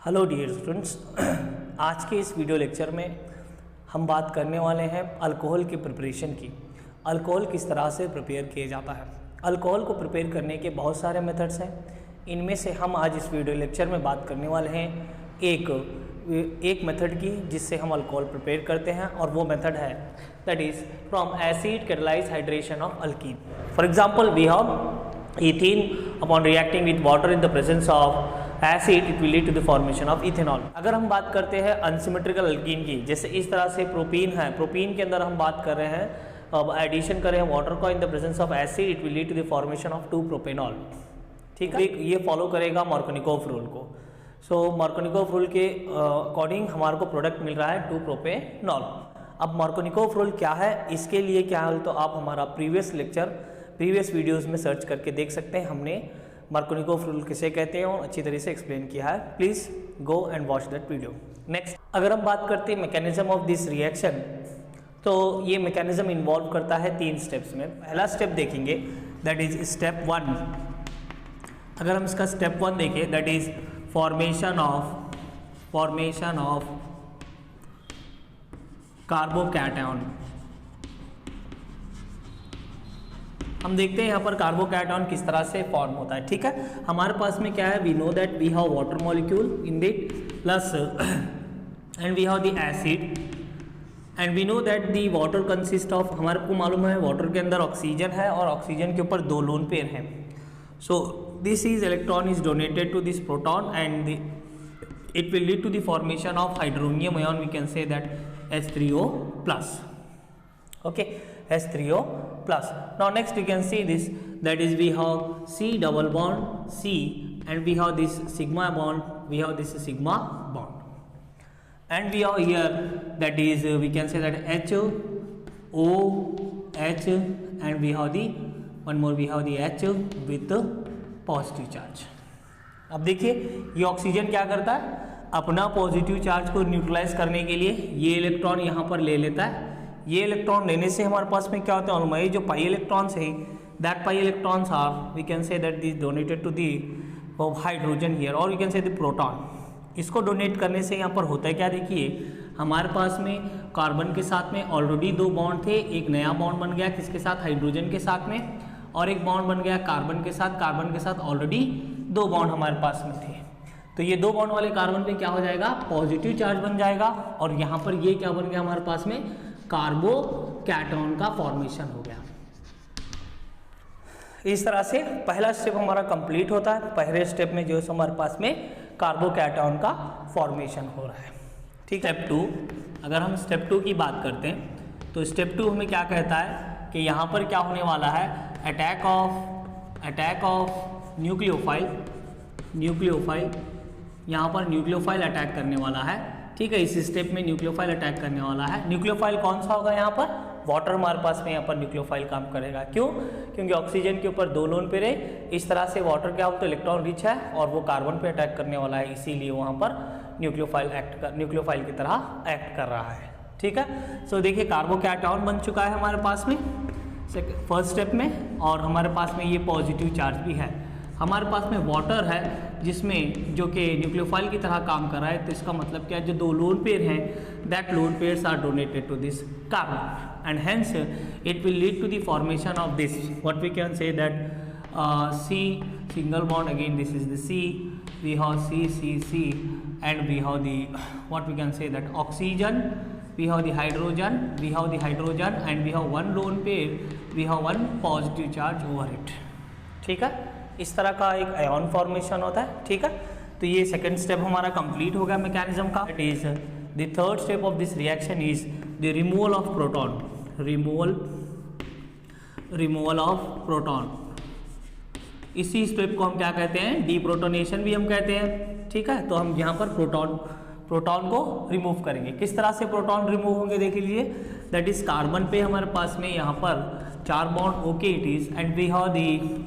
Hello dear students, आज के इस वीडियो लेक्चर में हम बात करने वाले हैं अल्कोहल की प्रिपरेशन की। अल्कोहल किस तरह से प्रिपेयर किया जाता है। अल्कोहल को प्रिपेयर करने के बहुत सारे मेथड्स हैं। इनमें से हम आज इस वीडियो लेक्चर में बात करने वाले हैं एक मेथड की जिससे हम अल्कोहल प्रिपेयर करते हैं, और वो मेथड है that is from acid catalyse hydration of alkene. For example we have ethene upon reacting with water in the presence of acid it will lead to the formation of ethanol. अगर हम बात करते हैं unsymmetrical alkyne की, जैसे इस तरह से प्रोपीन है, प्रोपीन के अंदर हम बात कर रहे हैं, अब एडिशन कर रहे हैं वाटर को in the presence of acid it will lead to the formation of 2-प्रोपेनॉल। ठीक है, ये फॉलो करेगा मार्कोनिकोव रूल को। सो मार्कोनिकोव रूल के अकॉर्डिंग हमारे को प्रोडक्ट मिल रहा है 2-प्रोपेनॉल। अब मार्कोनिकोव रूल क्या है, इसके लिए क्या है तो आप हमारा प्रीवियस वीडियोस में सर्च करके देख सकते हैं। हमने मार्कोनिकोव रूल किसे कहते हैं और अच्छी तरह से एक्सप्लेन किया है। Please go and watch that video. Next, अगर हम बात करते हैं मैकेनिज्म ऑफ दिस रिएक्शन, तो ये मैकेनिज्म इन्वॉल्व करता है 3 स्टेप्स में। पहला स्टेप देखेंगे दैट इज स्टेप 1। अगर हम इसका स्टेप 1 देखें that is formation of carbocation. हम देखते हैं यहाँ पर कार्बोकैटायन किस तरह से फॉर्म होता है। ठीक है, हमारे पास में क्या है, we know that we have water molecule in it plus and we have the acid and we know that the water consist of, हमारे को मालूम है वाटर के अंदर ऑक्सीजन है और ऑक्सीजन के ऊपर 2 लोन पेयर हैं। So this is electron is donated to this proton and it will lead to the formation of hydronium ion. We can say that H3O+. Okay, H3O+. Now next you can see this, that is we have C double bond C and we have this sigma bond, we have this sigma bond, and we have here that is we can say that H O H and we have the one more, we have the H with the positive charge. अब देखिए ये oxygen क्या करता है, अपना positive charge को neutralise करने के लिए ये इलेक्ट्रॉन यहाँ पर ले लेता है। ये इलेक्ट्रॉन लेने से हमारे पास में क्या होता है, ऑलमोस्ट जो पाई इलेक्ट्रॉन्स है that pi electrons are we can say that this donated to the hydrogen here, और we can say the proton. इसको डोनेट करने से यहाँ पर होता है क्या, देखिए हमारे पास में कार्बन के साथ में ऑलरेडी 2 बॉन्ड थे, एक नया बॉन्ड बन गया किसके साथ, हाइड्रोजन के साथ में, और एक बॉन्ड बन गया कार्बन के साथ ऑलरेडी 2 बॉन्ड हमारे पास में थे। तो ये 2 बॉन्ड वाले कार्बन पे क्या हो जाएगा, पॉजिटिव चार्ज बन जाएगा, और यहाँ पर ये क्या बन गया हमारे पास में, कार्बोकैटायन का फॉर्मेशन हो गया। इस तरह से पहला स्टेप हमारा कंप्लीट होता है। पहले स्टेप में जो हमारे पास में कार्बोकैटायन का फॉर्मेशन हो रहा है। ठीक है, स्टेप 2, अगर हम स्टेप 2 की बात करते हैं तो स्टेप 2 हमें क्या कहता है कि यहाँ पर क्या होने वाला है, अटैक ऑफ न्यूक्लियोफाइल, यहाँ पर न्यूक्लियोफाइल अटैक करने वाला है। ठीक है, इस स्टेप में न्यूक्लियोफाइल अटैक करने वाला है। न्यूक्लियोफाइल कौन सा होगा, यहाँ पर वाटर हमारे पास में यहाँ पर न्यूक्लियोफाइल काम करेगा। क्यों, क्योंकि ऑक्सीजन के ऊपर 2 लोन पेयर है। इस तरह से वाटर क्या होता है, इलेक्ट्रॉन रिच है और वो कार्बन पे अटैक करने वाला है, इसीलिए वहाँ पर न्यूक्लियोफाइल की तरह एक्ट कर रहा है। ठीक है, सो देखिए कार्बोकैटायन बन चुका है हमारे पास में फर्स्ट स्टेप में, और हमारे पास में ये पॉजिटिव चार्ज भी है। हमारे पास में वाटर है जिसमें जो कि न्यूक्लियोफाइल की तरह काम कर रहा है, तो इसका मतलब क्या है, जो 2 लोन पेयर हैं that lone pairs are donated to this carbon and hence it will lead to the formation of this what we can say that C single bond, again this is the C, we have C and we have the what we can say that oxygen, we have the hydrogen and we have 1 lone pair, we have 1 positive charge over it। ठीक है, इस तरह का एक ion formation होता है। ठीक है, तो ये सेकंड स्टेप हमारा कंप्लीट हो गया मैकेनिज्म का। It is the third step of this reaction is the removal of proton, removal of proton. इसी स्टेप को हम क्या कहते हैं, डीप्रोटोनेशन भी हम कहते हैं। ठीक है, तो हम यहाँ पर प्रोटॉन को रिमूव करेंगे। किस तरह से प्रोटॉन रिमूव होंगे देख लीजिए, दैट इज कार्बन पे हमारे पास में यहाँ पर 4 bond okay it is, and we have the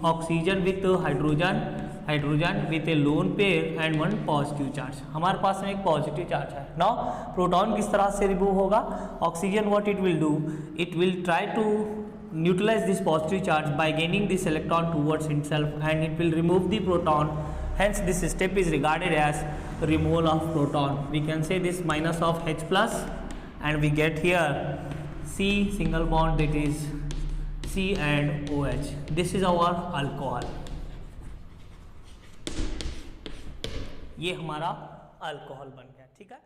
oxygen with hydrogen with a lone pair and 1 positive charge. हमारे पास में एक पॉजिटिव चार्ज है। नाउ प्रोटॉन किस तरह से रिमूव होगा, oxygen what it will do, it will try to neutralize this positive charge by gaining this electron towards itself and it will remove the proton, hence this step is regarded as removal of proton. We can say this minus of H plus, and we get here C single bond, that is C and OH. This is our alcohol. ये हमारा alcohol बन गया, ठीक है।